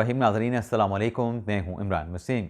रहीम नाज़रीन अस्सलाम वालेकुम, मैं हूं इमरान वसीम।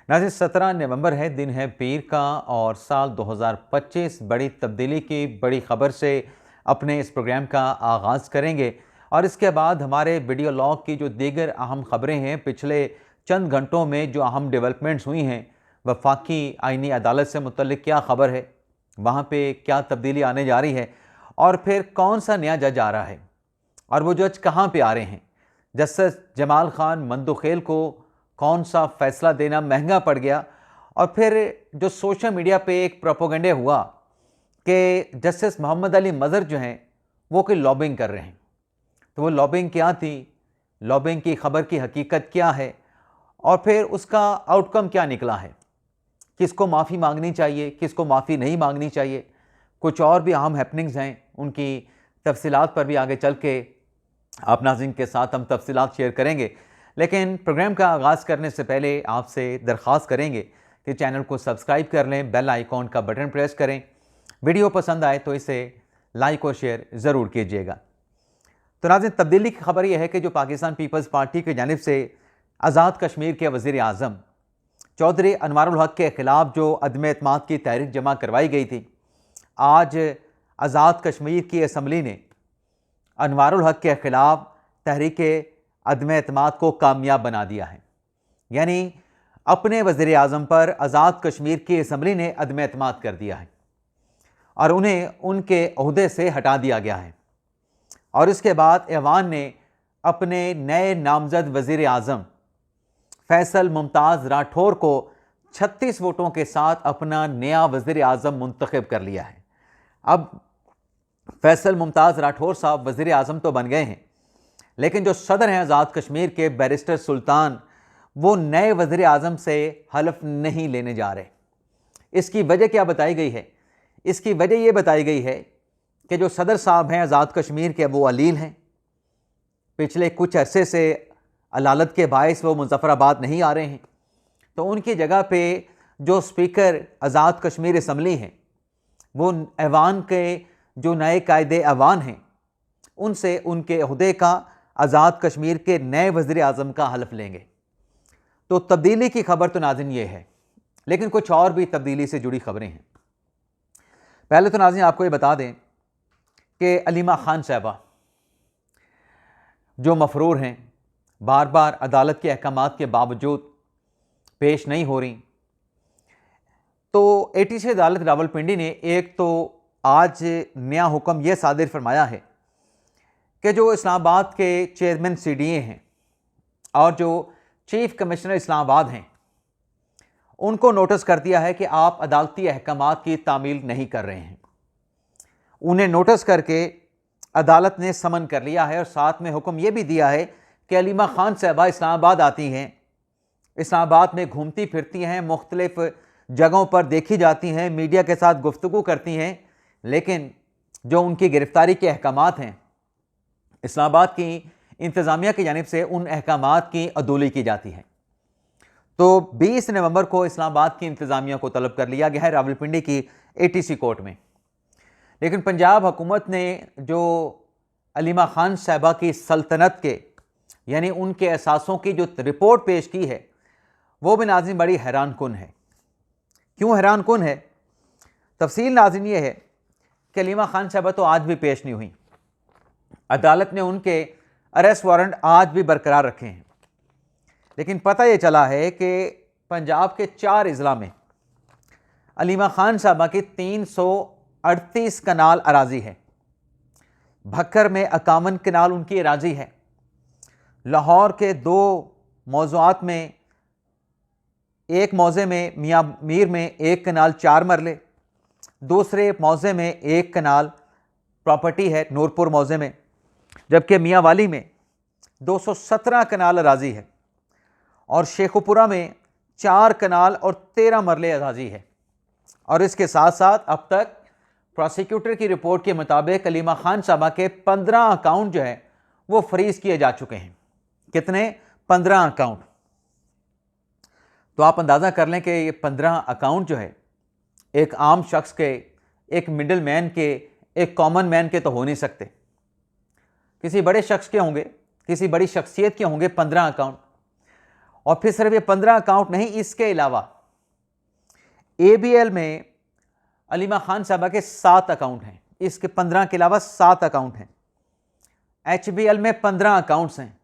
नाज़रीन 17 नवंबर है, दिन है पीर का और साल 2025 बड़ी तब्दीली की बड़ी ख़बर से अपने इस प्रोग्राम का आगाज़ करेंगे और इसके बाद हमारे वीडियो लॉग की जो दीगर अहम ख़बरें हैं, पिछले चंद घंटों में जो अहम डेवलपमेंट्स हुई हैं, वफाकी आइनी अदालत से मुतल्लिक क्या ख़बर है, वहाँ पे क्या तब्दीली आने जा रही है और फिर कौन सा नया जज आ रहा है और वो जज कहाँ पे आ रहे हैं। जस्टिस जमाल खान मंदुखेल को कौन सा फैसला देना महंगा पड़ गया और फिर जो सोशल मीडिया पे एक प्रोपोगंडे हुआ कि जस्टिस मोहम्मद अली मज़हर जो हैं वो कोई लॉबिंग कर रहे हैं, तो वो लॉबिंग क्या थी, लॉबिंग की खबर की हकीकत क्या है और फिर उसका आउटकम क्या निकला है, किसको माफ़ी मांगनी चाहिए, किसको माफ़ी नहीं मांगनी चाहिए। कुछ और भी अहम हैपनिंग्स हैं, उनकी तफसीलात पर भी आगे चल के आप नाज़रीन के साथ हम तफसीलात शेयर करेंगे। लेकिन प्रोग्राम का आगाज़ करने से पहले आपसे दरख्वास्त करेंगे कि चैनल को सब्सक्राइब कर लें, बेल आइकॉन का बटन प्रेस करें, वीडियो पसंद आए तो इसे लाइक और शेयर ज़रूर कीजिएगा। तो नाज़रीन, तब्दीली की खबर यह है कि जो पाकिस्तान पीपल्स पार्टी की जानिब से आज़ाद कश्मीर के वज़ीर आज़म चौधरी अनवारुल हक के ख़िलाफ़ जो अदम एतमाद की तहरीक जमा करवाई गई थी, आज आज़ाद कश्मीर की असम्बली ने अनवारुल हक के ख़िलाफ़ तहरीक अदम एतमाद को कामयाब बना दिया है। यानी अपने वज़ीर आज़म पर आज़ाद कश्मीर की असम्बली ने अदम एतमाद कर दिया है और उन्हें उनके ओहदे से हटा दिया गया है। और इसके बाद ऐवान ने अपने नए नामज़द वज़ीर आज़म फैसल मुमताज़ राठौर को 36 वोटों के साथ अपना नया वज़ीर आज़म मुंतखब कर लिया है। अब फैसल मुमताज़ राठौर साहब वज़ीर आज़म तो बन गए हैं, लेकिन जो सदर हैं आज़ाद कश्मीर के बैरिस्टर सुल्तान, वो नए वज़ीर आज़म से हलफ नहीं लेने जा रहे। इसकी वजह क्या बताई गई है? इसकी वजह ये बताई गई है कि जो सदर साहब हैं आज़ाद कश्मीर के, वो अलील हैं। पिछले कुछ अरसे से अलालत के बायस वो मुज़फ़्फ़राबाद नहीं आ रहे हैं, तो उनकी जगह पे जो स्पीकर आज़ाद कश्मीर असम्बली हैं, वो ऐवान के जो नए कायदे ऐवान हैं, उनसे उनके ओहदे का आज़ाद कश्मीर के नए वज़ीर आज़म का हलफ लेंगे। तो तब्दीली की खबर तो नाज़रीन ये है, लेकिन कुछ और भी तब्दीली से जुड़ी खबरें हैं। पहले तो नाज़रीन आपको ये बता दें कि अलीमा खान साहबा जो मफरूर हैं, बार बार अदालत के अहकामात के बावजूद पेश नहीं हो रही, तो ATC अदालत रावलपिंडी ने एक तो आज नया हुक्म यह सादिर फरमाया है कि जो इस्लामाबाद के चेयरमैन CDA हैं और जो चीफ कमिश्नर इस्लामाबाद हैं, उनको नोटिस कर दिया है कि आप अदालती अहकामात की तामील नहीं कर रहे हैं। उन्हें नोटिस करके अदालत ने समन कर लिया है और साथ में हुक्म यह भी दिया है कि अलीमा खान साहबा इस्लामाबाद आती हैं, इस्लामाबाद में घूमती फिरती हैं, मुख्तलिफ जगहों पर देखी जाती हैं, मीडिया के साथ गुफ्तगू करती हैं, लेकिन जो उनकी गिरफ्तारी के अहकामात हैं, इस्लामाबाद की इंतज़ामिया की जानिब से उन अहकामात की अदूली की जाती है। तो 20 नवंबर को इस्लामाबाद की इंतज़ामिया को तलब कर लिया गया है रावलपिंडी की ATC कोर्ट में। लेकिन पंजाब हुकूमत ने जो अलीमा खान साहबा की सल्तनत के यानी उनके एहसासों की जो रिपोर्ट पेश की है, वो भी नाज़रीन बड़ी हैरान कुन है। क्यों हैरान कुन है? तफसील नाज़रीन ये है कि अलीमा खान साहबा तो आज भी पेश नहीं हुई। अदालत ने उनके अरेस्ट वारंट आज भी बरकरार रखे हैं, लेकिन पता ये चला है कि पंजाब के 4 अजला में अलीमा खान साहबा की 338 कनाल अराजी है। भक्कर में 51 कनाल उनकी अराजी है। लाहौर के 2 मौज़ूआत में, एक मौज़े में मियाँ मीर में 1 कनाल 4 मरले, दूसरे मौज़े में 1 कनाल प्रॉपर्टी है नूरपुर मौज़े में, जबकि मियाँ वाली में 217 कनाल अराजी है और शेखुपुरा में 4 कनाल और 13 मरले अराजी है। और इसके साथ साथ अब तक प्रोसिक्यूटर की रिपोर्ट के मुताबिक अलीमा खान साहबा के 15 अकाउंट जो है वो फ्रीज किए जा चुके हैं। कितने? 15 अकाउंट। तो आप अंदाज़ा कर लें कि ये 15 अकाउंट जो है एक आम शख्स के, एक मिडिल मैन के, एक कॉमन मैन के तो हो नहीं सकते। किसी बड़े शख्स के होंगे किसी बड़ी शख्सियत के होंगे 15 अकाउंट। और फिर सिर्फ ये 15 अकाउंट नहीं, इसके अलावा ABL में अलीमा खान साहबा के 7 अकाउंट हैं, इसके 15 के अलावा 7 अकाउंट हैं। HBL में 15 अकाउंट्स हैं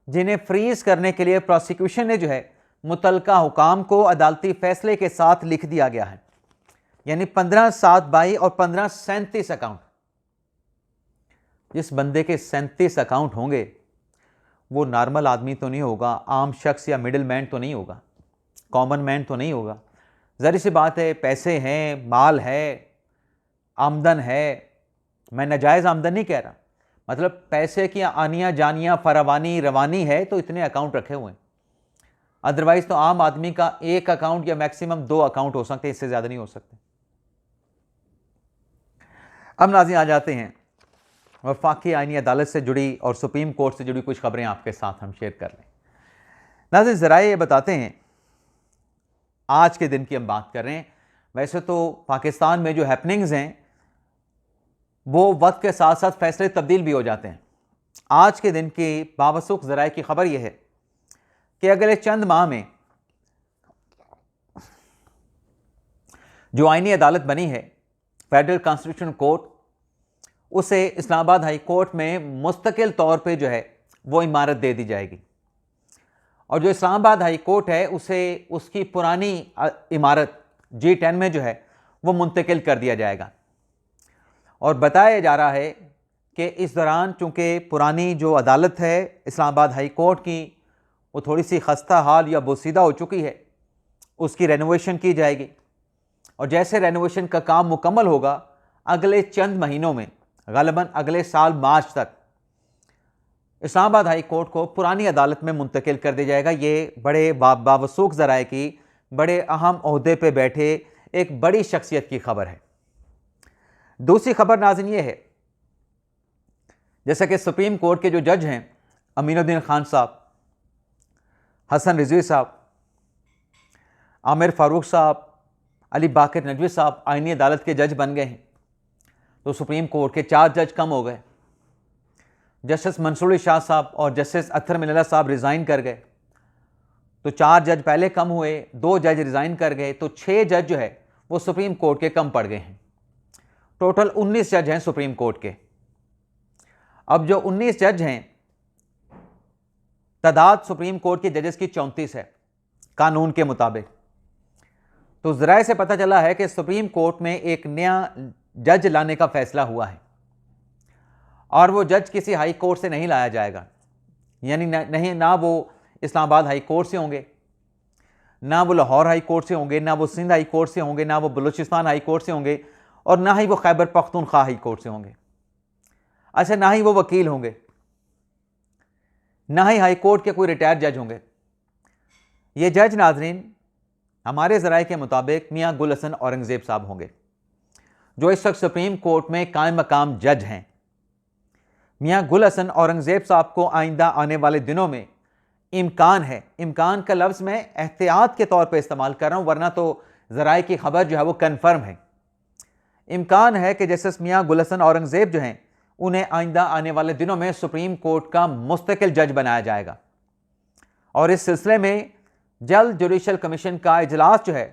जिन्हें फ्रीज करने के लिए प्रोसिक्यूशन ने जो है मुतलका हुकाम को अदालती फैसले के साथ लिख दिया गया है। यानी 15 7 22 और 15 37 अकाउंट। जिस बंदे के 37 अकाउंट होंगे वो नॉर्मल आदमी तो नहीं होगा, आम शख्स या मिडिल मैन तो नहीं होगा, कॉमन मैन तो नहीं होगा। ज़ाहिर सी बात है, पैसे हैं, माल है, आमदन है। मैं नाजायज़ आमदन नहीं कह रहा, मतलब पैसे की आनियाँ जानियाँ फरावानी रवानी है तो इतने अकाउंट रखे हुए हैं। अदरवाइज़ तो आम आदमी का 1 अकाउंट या मैक्सिमम 2 अकाउंट हो सकते हैं, इससे ज़्यादा नहीं हो सकते। अब नाज़रीन आ जाते हैं वफाकी आईनी अदालत से जुड़ी और सुप्रीम कोर्ट से जुड़ी कुछ खबरें आपके साथ हम शेयर कर लें। नाज़रीन ज़राए ये बताते हैं, आज के दिन की हम बात कर रहे हैं। वैसे तो पाकिस्तान में जो हैपनिंग्स हैं वो वक्त के साथ साथ फैसले तब्दील भी हो जाते हैं। आज के दिन की बावसूख ज़राए की खबर यह है कि अगले चंद माह में जो आईनी अदालत बनी है फेडरल कॉन्स्टिट्यूशन कोर्ट, उसे इस्लामाबाद हाई कोर्ट में मुस्तकिल तौर पे जो है वो इमारत दे दी जाएगी। और जो इस्लामाबाद हाई कोर्ट है उसे उसकी पुरानी इमारत G10 में जो है वो मुंतकिल कर दिया जाएगा। और बताया जा रहा है कि इस दौरान चूँकि पुरानी जो अदालत है इस्लामाबाद हाई कोर्ट की वो थोड़ी सी खस्ता हाल या बोसीदा हो चुकी है, उसकी रेनोवेशन की जाएगी। और जैसे रेनोवेशन का काम मुकम्मल होगा अगले चंद महीनों में, ग़ालिबन अगले साल मार्च तक, इस्लामाबाद हाई कोर्ट को पुरानी अदालत में मुंतकिल कर दिया जाएगा। ये बड़े बावसूख ज़राए की बड़े अहम ओहदे पे बैठे एक बड़ी शख्सियत की खबर है। दूसरी खबर नाज़रीन ये है, जैसा कि सुप्रीम कोर्ट के जो जज हैं अमीनुद्दीन खान साहब, हसन रिजवी साहब, आमिर फारूक साहब, अली बाकर नजवी साहब आईनी अदालत के जज बन गए हैं, तो सुप्रीम कोर्ट के 4 जज कम हो गए। जस्टिस मंसूर अली शाह साहब और जस्टिस अत्तर मिनल्ला साहब रिज़ाइन कर गए, तो 4 जज पहले कम हुए, 2 जज रिज़ाइन कर गए, तो 6 जज जो है वो सुप्रीम कोर्ट के कम पड़ गए हैं। टोटल 19 जज हैं सुप्रीम कोर्ट के। अब जो 19 जज हैं, तादाद सुप्रीम कोर्ट के जजेस की 34 है कानून के मुताबिक। तो ज़राए से पता चला है कि सुप्रीम कोर्ट में एक नया जज लाने का फैसला हुआ है और वो जज किसी हाई कोर्ट से नहीं लाया जाएगा। यानी नहीं, ना वो इस्लामाबाद हाई कोर्ट से होंगे, ना वो लाहौर हाई कोर्ट से होंगे, ना वो सिंध हाई कोर्ट से होंगे, ना वो बलूचिस्तान हाई कोर्ट से होंगे, और ना ही वो खैबर पख्तूनख्वा हाई कोर्ट से होंगे। अच्छा, ना ही वो वकील होंगे, ना ही हाई कोर्ट के कोई रिटायर्ड जज होंगे। ये जज नाजरीन हमारे ज़राए के मुताबिक मियाँ गुल हसन औरंगज़ेब साहब होंगे, जो इस वक्त सुप्रीम कोर्ट में कायम मकाम जज हैं। मियाँ गुल हसन औरंगज़ेब साहब को आइंदा आने वाले दिनों में इम्कान है, इम्कान का लफ्ज़ मैं एहतियात के तौर पे इस्तेमाल कर रहा हूँ, वरना तो ज़राए की खबर जो है वो कन्फर्म है। इम्कान है कि जस्टिस मियाँ गुल हसन औरंगज़ेब जो हैं उन्हें आइंदा आने वाले दिनों में सुप्रीम कोर्ट का मुस्तकिल जज बनाया जाएगा। और इस सिलसिले में जल्द जुडिशल कमीशन का इजलास जो है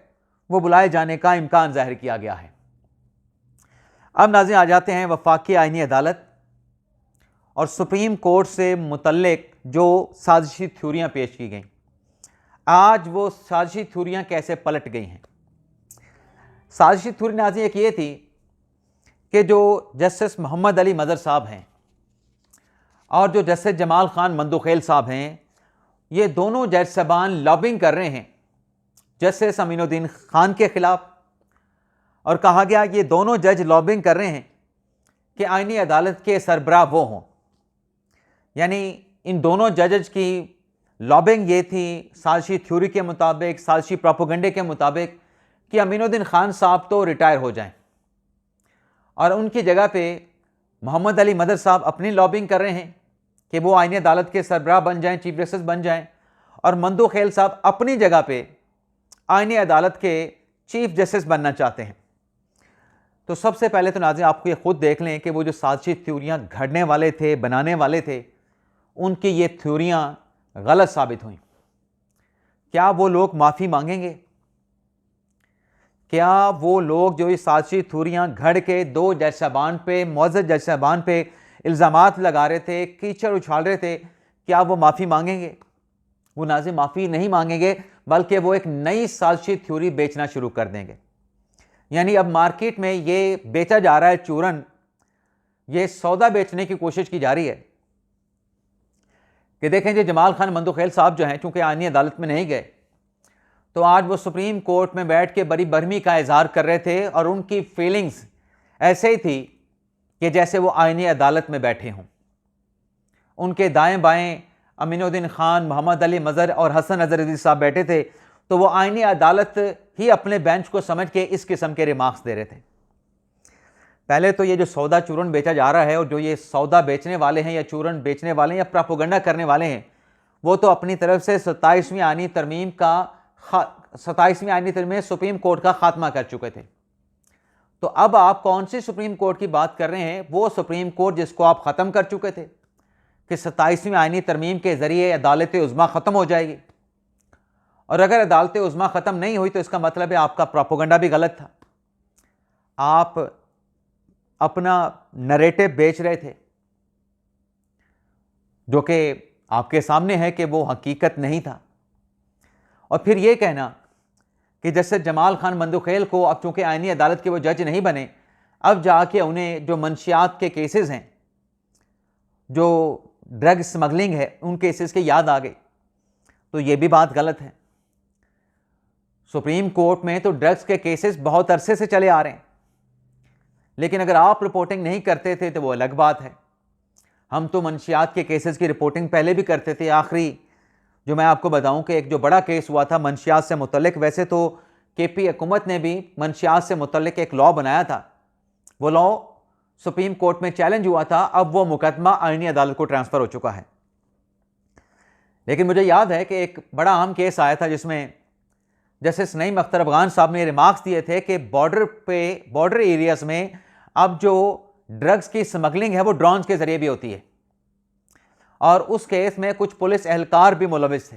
वो बुलाए जाने का इम्कान जाहिर किया गया है। अब नाज़रीन आ जाते हैं वफाकी आईनी अदालत और सुप्रीम कोर्ट से मुतल्लिक जो साजिशी थ्योरियाँ पेश की गईं। आज वो साजिशी थ्योरियाँ कैसे पलट गई हैं। साजिशी थ्योरी नाज़रीन एक ये थी कि जो जस्टिस मोहम्मद अली मदर साहब हैं और जो जस्टिस जमाल खान मंदोखेल साहब हैं, ये दोनों जज साहबान लॉबिंग कर रहे हैं जस्टिस अमीनुद्दीन खान के ख़िलाफ़। और कहा गया ये दोनों जज लॉबिंग कर रहे हैं कि आईनी अदालत के सरबराह वो हों। यानी इन दोनों जजेज की लॉबिंग ये थी साजिशी थ्योरी के मुताबिक, साजिशी प्रोपेगेंडे के मुताबिक, कि अमीनुद्दीन खान साहब तो रिटायर हो जाएं और उनकी जगह पे मोहम्मद अली मदर साहब अपनी लॉबिंग कर रहे हैं कि वो आईनी अदालत के सरबराह बन जाएं, चीफ जस्टिस बन जाएं, और मंदोखेल साहब अपनी जगह पे आईनी अदालत के चीफ जस्टिस बनना चाहते हैं। तो सबसे पहले तो नाज़रीन आपको ये खुद देख लें कि वो जो साजिशी थ्योरियाँ घड़ने वाले थे, बनाने वाले थे, उनकी ये थ्योरियां गलत साबित हुई, क्या वो लोग माफ़ी मांगेंगे? क्या वो लोग जो ये साजिशी थ्योरियां घड़ के दो जज साहबान पे, मुअज़्ज़ज़ जज साहबान पे इल्ज़ामात लगा रहे थे, कीचड़ उछाल रहे थे, क्या वो माफ़ी मांगेंगे? वो ना सिर्फ माफ़ी नहीं मांगेंगे बल्कि वो एक नई साजिशी थ्योरी बेचना शुरू कर देंगे। यानी अब मार्केट में ये बेचा जा रहा है चूरन, ये सौदा बेचने की कोशिश की जा रही है कि देखें जी जमाल खान मंदोखेल साहब जो हैं, चूंकि आईनी अदालत में नहीं गए, तो आज वो सुप्रीम कोर्ट में बैठ के बड़ी बरहमी का इजहार कर रहे थे और उनकी फीलिंग्स ऐसे ही थी कि जैसे वो आईनी अदालत में बैठे हों। उनके दाएं बाएं अमीनुद्दीन खान, मोहम्मद अली मज़हर और हसन अज़हर साहब बैठे थे, तो वो आईनी अदालत ही अपने बेंच को समझ के इस किस्म के रिमार्क्स दे रहे थे। पहले तो ये जो सौदा चूरन बेचा जा रहा है, और जो ये सौदा बेचने वाले हैं या चूरन बेचने वाले हैं या प्रोपेगेंडा करने वाले हैं, वो तो अपनी तरफ से 27वीं आईनी तरमीम में सुप्रीम कोर्ट का खात्मा कर चुके थे। तो अब आप कौन सी सुप्रीम कोर्ट की बात कर रहे हैं? वो सुप्रीम कोर्ट जिसको आप ख़त्म कर चुके थे कि 27वीं आईनी तरमीम के ज़रिए अदालत उज़्मा ख़त्म हो जाएगी, और अगर अदालत उज़्मा ख़त्म नहीं हुई तो इसका मतलब है आपका प्रोपेगेंडा भी गलत था, आप अपना नरेटिव बेच रहे थे जो कि आपके सामने है कि वो हकीकत नहीं था। और फिर ये कहना कि जैसे जमाल खान मंदोखेल को अब चूंकि आईनी अदालत के वो जज नहीं बने, अब जाके उन्हें जो मंशियात के केसेस हैं, जो ड्रग स्मगलिंग है, उन केसेस के याद आ गई, तो ये भी बात गलत है। सुप्रीम कोर्ट में तो ड्रग्स के केसेस बहुत अरसे से चले आ रहे हैं, लेकिन अगर आप रिपोर्टिंग नहीं करते थे तो वो अलग बात है। हम तो मंशियात के केसेस की रिपोर्टिंग पहले भी करते थे। आखिरी जो मैं आपको बताऊं कि एक जो बड़ा केस हुआ था मंशियात से मुतल्लिक, वैसे तो केपी हुकूमत ने भी मंशियात से मुतल्लिक एक लॉ बनाया था, वो लॉ सुप्रीम कोर्ट में चैलेंज हुआ था, अब वो मुकदमा आईनी अदालत को ट्रांसफ़र हो चुका है। लेकिन मुझे याद है कि एक बड़ा अहम केस आया था जिसमें जस्टिस नईम अख्तर अफगान साहब ने रिमार्क्स दिए थे कि बॉर्डर एरियाज में अब जो ड्रग्स की स्मगलिंग है वो ड्रोन के जरिए भी होती है, और उस केस में कुछ पुलिस एहलकार भी मुलविस थे।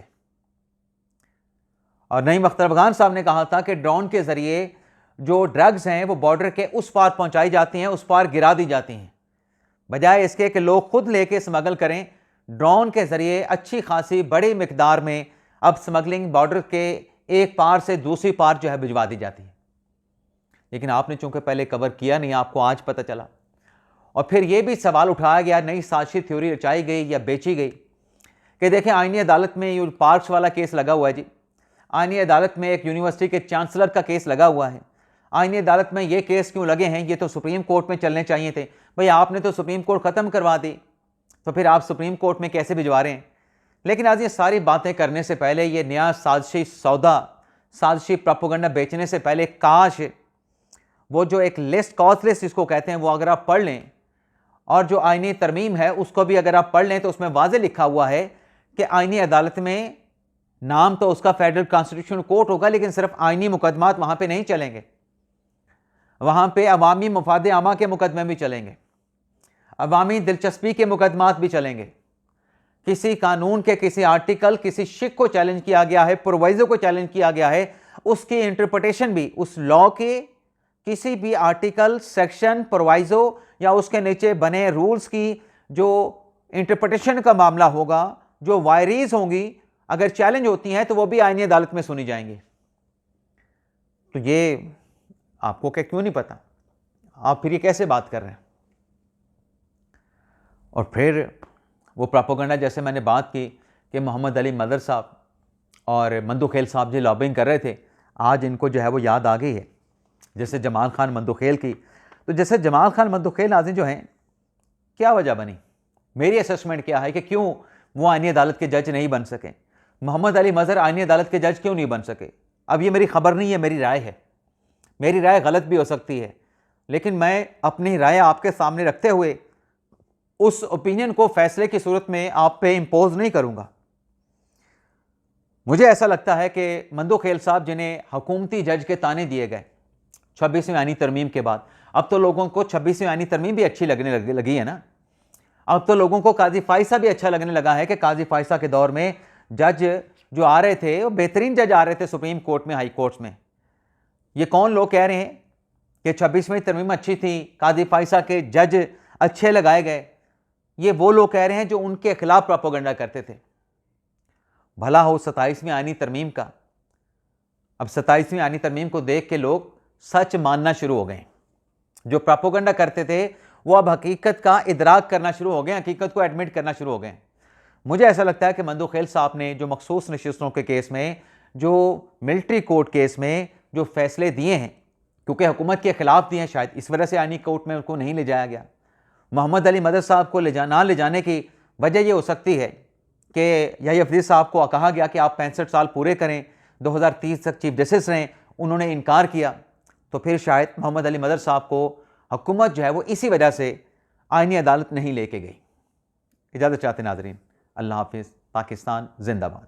और नईम अख्तर अफगान साहब ने कहा था कि ड्रोन के जरिए जो ड्रग्स हैं वो बॉर्डर के उस पार पहुंचाई जाती हैं, उस पार गिरा दी जाती हैं, बजाय इसके कि लोग खुद लेके स्मगल करें। ड्रोन के जरिए अच्छी खासी बड़ी मिकदार में अब स्मगलिंग बॉर्डर के एक पार से दूसरी पार जो है भिजवा दी जाती है। लेकिन आपने चूंकि पहले कवर किया नहीं, आपको आज पता चला। और फिर यह भी सवाल उठाया गया, नई साजिशी थ्योरी रचाई गई या बेची गई कि देखें आईनी अदालत में ये पार्क्स वाला केस लगा हुआ है जी, आईनी अदालत में एक यूनिवर्सिटी के चांसलर का केस लगा हुआ है, आईनी अदालत में ये केस क्यों लगे हैं, ये तो सुप्रीम कोर्ट में चलने चाहिए थे। भाई आपने तो सुप्रीम कोर्ट ख़त्म करवा दी, तो फिर आप सुप्रीम कोर्ट में कैसे भिजवा रहे हैं? लेकिन आज ये सारी बातें करने से पहले, ये नया साजिशी सौदा, साजिशी प्रोपेगेंडा बेचने से पहले, काश वो जो एक लिस्ट, कॉज लिस्ट जिसको कहते हैं, वो अगर आप पढ़ लें, और जो आईनी तरमीम है उसको भी अगर आप पढ़ लें, तो उसमें वाज़े लिखा हुआ है कि आईनी अदालत में नाम तो उसका फेडरल कॉन्स्टिट्यूशनल कोर्ट होगा, लेकिन सिर्फ आईनी मुकदमात वहाँ पे नहीं चलेंगे, वहाँ पे अवामी मफाद आमा के मुकदमे भी चलेंगे, अवामी दिलचस्पी के मुकदमात भी चलेंगे। किसी कानून के किसी आर्टिकल, किसी शिक को चैलेंज किया गया है, प्रोवाइजो को चैलेंज किया गया है, उसकी इंटरप्रिटेशन भी, उस लॉ के किसी भी आर्टिकल, सेक्शन, प्रोवाइजो या उसके नीचे बने रूल्स की जो इंटरप्रिटेशन का मामला होगा, जो वायरीज होंगी, अगर चैलेंज होती हैं तो वो भी आईनी अदालत में सुनी जाएंगी। तो ये आपको क्या क्यों नहीं पता? आप फिर ये कैसे बात कर रहे हैं? और फिर वो प्रोपेगेंडा, जैसे मैंने बात की कि मोहम्मद अली मज़हर साहब और मंदोखेल साहब जी लॉबिंग कर रहे थे, आज इनको जो है वो याद आ गई है, जैसे जमाल खान मंदोखेल की। तो जैसे जमाल खान मंदोखेल नाज़रीन जो हैं, क्या वजह बनी? मेरी असेसमेंट क्या है कि क्यों वो आईनी अदालत के जज नहीं बन सके? मोहम्मद अली मज़हर आईनी अदालत के जज क्यों नहीं बन सके? अब ये मेरी खबर नहीं है, मेरी राय है, मेरी राय गलत भी हो सकती है, लेकिन मैं अपनी राय आपके सामने रखते हुए उस ओपिनियन को फैसले की सूरत में आप पे इम्पोज नहीं करूंगा। मुझे ऐसा लगता है कि मंदोखेल साहब, जिन्हें हुकूमती जज के ताने दिए गए 26वीं आईनी तरमीम के बाद, अब तो लोगों को 26वीं आईनी तरमीम भी अच्छी लगने लगी है ना। अब तो लोगों को काजी फाइसा भी अच्छा लगने लगा है कि काजी फाइसा के दौर में जज जो आ रहे थे वो बेहतरीन जज आ रहे थे सुप्रीम कोर्ट में, हाई कोर्ट्स में। ये कौन लोग कह रहे हैं कि 26वीं तरमीम अच्छी थी, काजी फाइसा के जज अच्छे लगाए गए? ये वो लोग कह रहे हैं जो उनके खिलाफ प्रोपेगेंडा करते थे। भला हो 27वीं आईनी तरमीम का। अब 27वीं आईनी तरमीम को देख के लोग सच मानना शुरू हो गए। जो प्रोपेगेंडा करते थे वो अब हकीकत का इदराक करना शुरू हो गए, हकीकत को एडमिट करना शुरू हो गए। मुझे ऐसा लगता है कि मंदू खेल साहब ने जो मखसूस नशिस्तों के केस में, जो मिलिट्री कोर्ट केस में जो फैसले दिए हैं, क्योंकि हुकूमत के खिलाफ दिए हैं, शायद इस वजह से आईनी कोर्ट में उनको नहीं ले जाया गया। मोहम्मद अली मदद साहब को ना ले जाने की वजह यह हो सकती है कि यही अफरीद साहब को कहा गया कि आप 65 साल पूरे करें, 2030 तक चीफ जस्टिस रहें, उन्होंने इनकार किया। तो फिर शायद मोहम्मद अली मदद साहब को हुकूमत जो है वो इसी वजह से आईनी अदालत नहीं लेके गई। इजाज़त चाहते नाज़रीन, अल्लाह हाफिज़। पाकिस्तान जिंदाबाद।